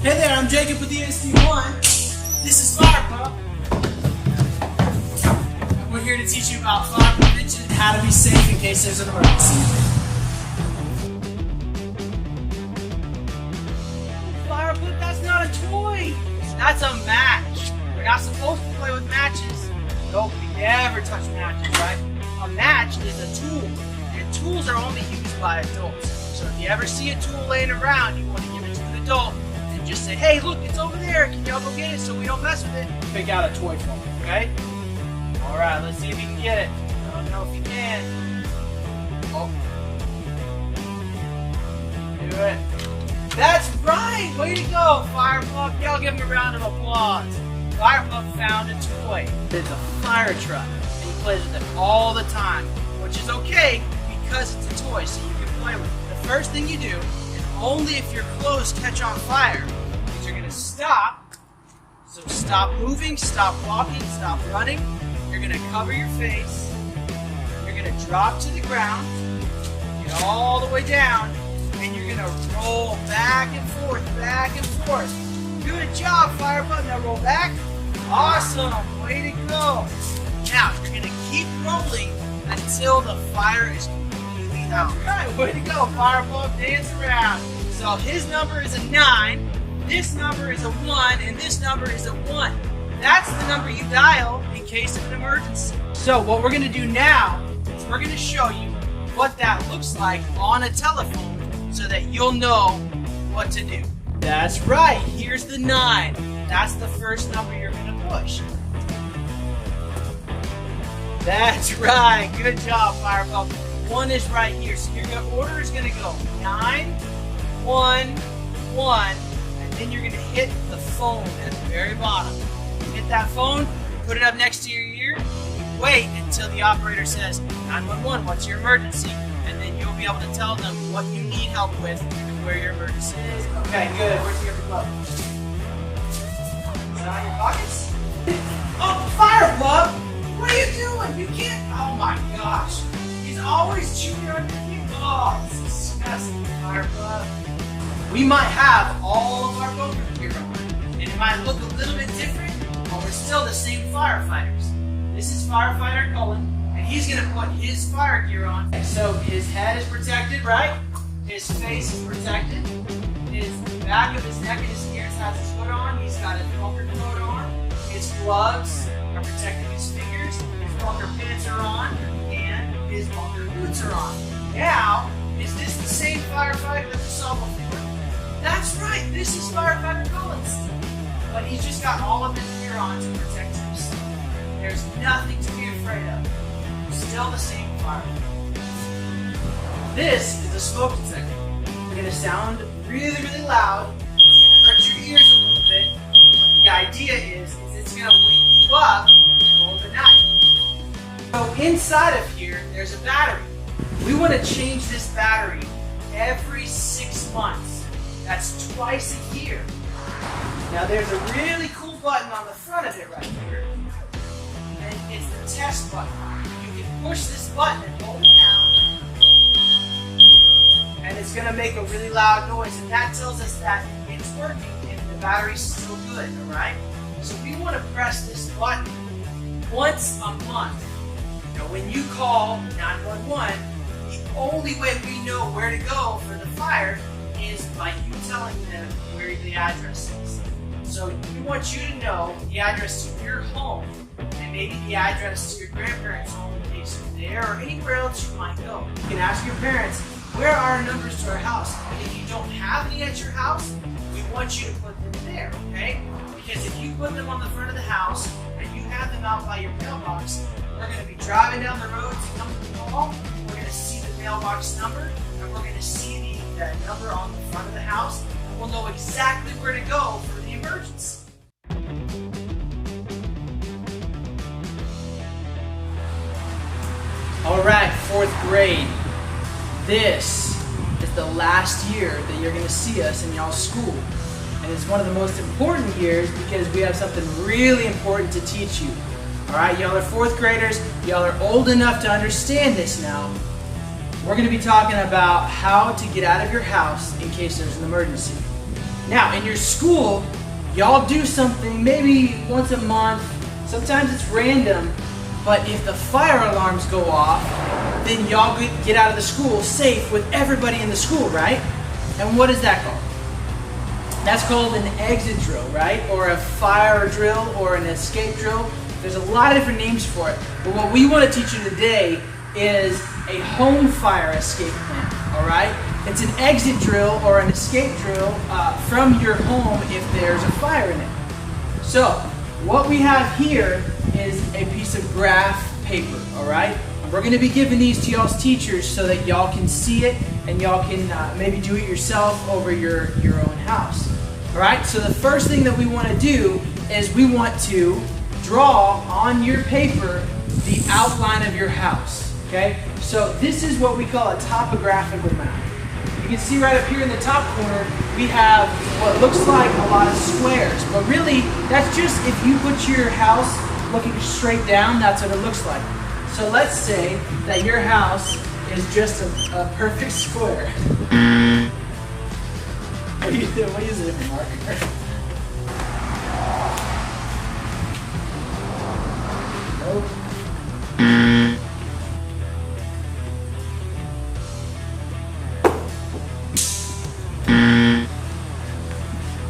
Hey there, I'm Jacob with ESD1. This is Fire Pump. And we're here to teach you about fire prevention and how to be safe in case there's an emergency. Fire Pump, that's not a toy. That's a match. We're not supposed to play with matches. Nobody ever touch matches, right? A match is a tool, and tools are only used by adults. So if you ever see a tool laying around, you want to give it to an adult. Just say, hey, look, it's over there. Can y'all go get it so we don't mess with it? Pick out a toy for me, okay? All right, let's see if you can get it. I don't know if you can. Oh. Do it. That's right. Way to go, Fire Pump. Y'all give him a round of applause. Fire Pump found a toy. It's a fire truck, and he plays with it all the time, which is okay because it's a toy, so you can play with it. The first thing you do, only if your clothes catch on fire, is you're going to stop. So stop moving, stop walking, stop running. You're going to cover your face. You're going to drop to the ground, get all the way down, and you're going to roll back and forth, back and forth. Good job, Fire Pump. Now roll back. Awesome. Way to go. Now, you're going to keep rolling until the fire is out. Right, way to go, Fire Pump. Dance around. So his number is a 9, this number is a 1, and this number is a 1. That's the number you dial in case of an emergency. So what we're going to do now is we're going to show you what that looks like on a telephone so that you'll know what to do. That's right. Here's the 9. That's the first number you're going to push. That's right. Good job, Fire Pump. 1 is right here. So your order is going to go 9, 1, 1, and then you're going to hit the phone at the very bottom. You hit that phone, put it up next to your ear, you wait until the operator says 911, what's your emergency? And then you'll be able to tell them what you need help with and where your emergency is. Okay, good. Where's your glove? Is it on your pockets? Oh, Fire Pump! What are you doing? You can't. Oh my gosh. He's always chewing on your feet. Oh, it's disgusting, Fire Pump. We might have all of our bunker gear on, and it might look a little bit different, but we're still the same firefighters. This is Firefighter Cullen, and he's going to put his fire gear on. So his head is protected, right? His face is protected. His back of his neck and his ears has his hood on. He's got his bunker coat on. His gloves are protecting his fingers. His bunker pants are on, and his bunker boots are on. Now, is this the same firefighter that we saw before? That's right, this is Firefighter Collins. But he's just got all of his gear on to protect himself. There's nothing to be afraid of. Still the same firefighter. This is a smoke detector. It's going to sound really, really loud. It's going to hurt your ears a little bit. The idea is it's going to wake you up in the middle of the night. So inside of here, there's a battery. We want to change this battery every 6 months. That's twice a year. Now there's a really cool button on the front of it right here. And it's the test button. You can push this button and hold it down. And it's going to make a really loud noise. And that tells us that it's working and the battery's still good, alright? So we want to press this button once a month. Now when you call 911, the only way we know where to go for the fire is by you telling them where the address is. So we want you to know the address to your home and maybe the address to your grandparents' home in case you're there or anywhere else you might go. You can ask your parents, where are our numbers to our house? And if you don't have any at your house, we want you to put them there, okay? Because if you put them on the front of the house and you have them out by your mailbox, we're going to be driving down the road to come to the call. We're going to see the mailbox number and we're going to see the number on the front of the house, and we'll know exactly where to go for the emergency. All right, 4th grade. This is the last year that you're going to see us in y'all's school. And it's one of the most important years because we have something really important to teach you. All right, y'all are 4th graders. Y'all are old enough to understand this now. We're going to be talking about how to get out of your house in case there's an emergency. Now, in your school, y'all do something maybe once a month. Sometimes it's random, but if the fire alarms go off, then y'all get out of the school safe with everybody in the school, right? And what is that called? That's called an exit drill, right? Or a fire drill or an escape drill. There's a lot of different names for it. But what we want to teach you today is a home fire escape plan, all right? It's an exit drill or an escape drill from your home if there's a fire in it. So, what we have here is a piece of graph paper, all right? We're going to be giving these to y'all's teachers so that y'all can see it and y'all can maybe do it yourself over your own house. All right, so the first thing that we want to do is we want to draw on your paper the outline of your house, okay? So this is what we call a topographical map. You can see right up here in the top corner, we have what looks like a lot of squares, but really that's just if you put your house looking straight down, that's what it looks like. So let's say that your house is just a perfect square. What are you doing? What is it, marker?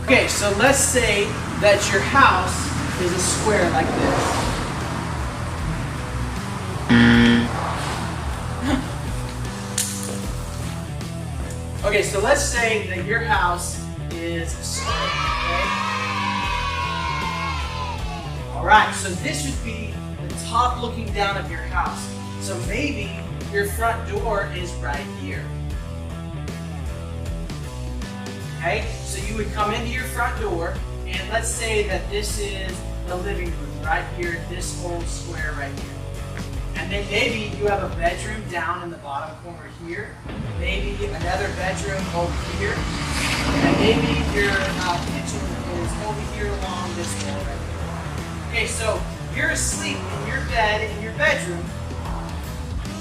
Okay, so let's say that your house is a square like this. Okay, so let's say that your house is a square, okay? Alright, so this would be the top looking down of your house. So maybe your front door is right here. Okay, so you would come into your front door, and let's say that this is the living room right here, this whole square right here. And then maybe you have a bedroom down in the bottom corner here, maybe another bedroom over here, and maybe your kitchen is over here along this wall right here. Okay, so you're asleep in your bed in your bedroom,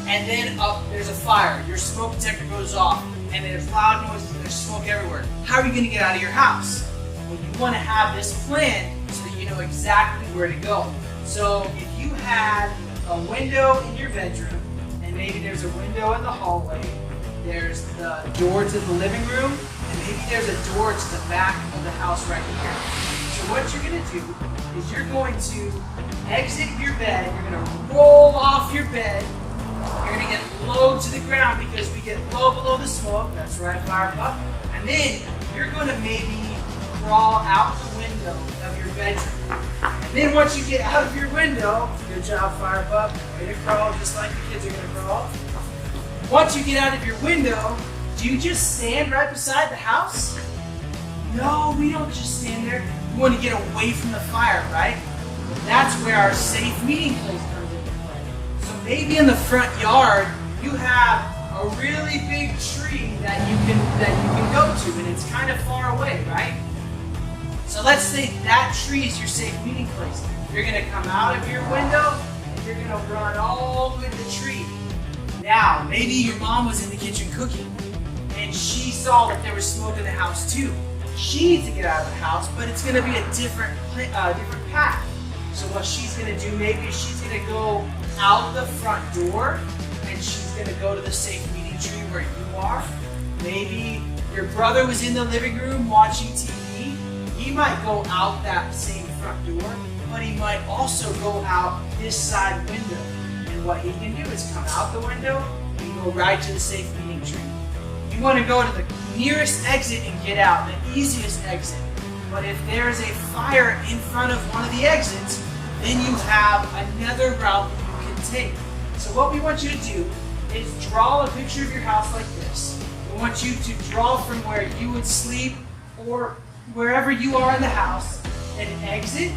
and then there's a fire. Your smoke detector goes off, and there's loud noises and there's smoke everywhere. How are you going to get out of your house? Well, you want to have this plan so that you know exactly where to go. So if you had a window in your bedroom, and maybe there's a window in the hallway, there's the door to the living room, and maybe there's a door to the back of the house right here. So what you're going to do is you're going to exit your bed, you're going to roll off your bed, you're going to get low to the ground because we get low below the smoke, that's right, Fire Pup, and then you're going to maybe crawl out the window of your bedroom. And then once you get out of your window, good job, Fire Pup, way to crawl just like the kids are going to crawl. Once you get out of your window, do you just stand right beside the house? No, we don't just stand there. We want to get away from the fire, right? That's where our safe meeting place comes into play. So maybe in the front yard, you have a really big tree that you can go to, and it's kind of far away, right? So let's say that tree is your safe meeting place. You're going to come out of your window, and you're going to run all the way to the tree. Now, maybe your mom was in the kitchen cooking, and she saw that there was smoke in the house too. She needs to get out of the house, but it's going to be a different path. So what she's going to do, maybe she's going to go out the front door, and she's going to go to the safe meeting tree where you are. Maybe your brother was in the living room watching TV. He might go out that same front door, but he might also go out this side window. And what he can do is come out the window and go right to the safe meeting tree. You want to go to the nearest exit and get out, the easiest exit. But if there's a fire in front of one of the exits, then you have another route that you can take. So what we want you to do is draw a picture of your house like this. We want you to draw from where you would sleep or wherever you are in the house, an exit,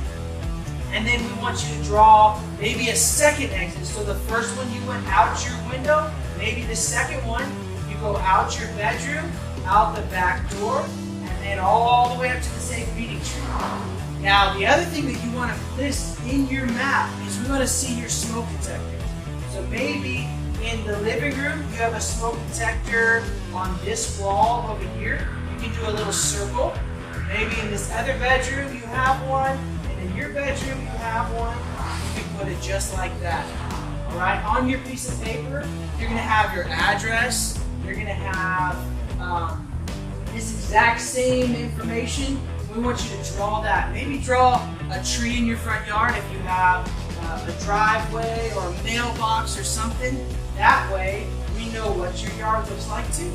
and then we want you to draw maybe a second exit. So the first one you went out your window, maybe the second one you go out your bedroom, out the back door, and then all the way up to the safe meeting tree. Now the other thing that you want to list in your map is we want to see your smoke detector. So maybe in the living room you have a smoke detector on this wall over here. You can do a little circle. Maybe in this other bedroom you have one, and in your bedroom you have one. You can put it just like that. All right, on your piece of paper, you're gonna have your address. You're gonna have this exact same information. We want you to draw that. Maybe draw a tree in your front yard if you have a driveway or a mailbox or something. That way, we know what your yard looks like too.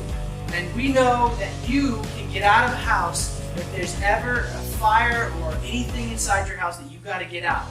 And we know that you can get out of the house if there's ever a fire or anything inside your house that you've got to get out.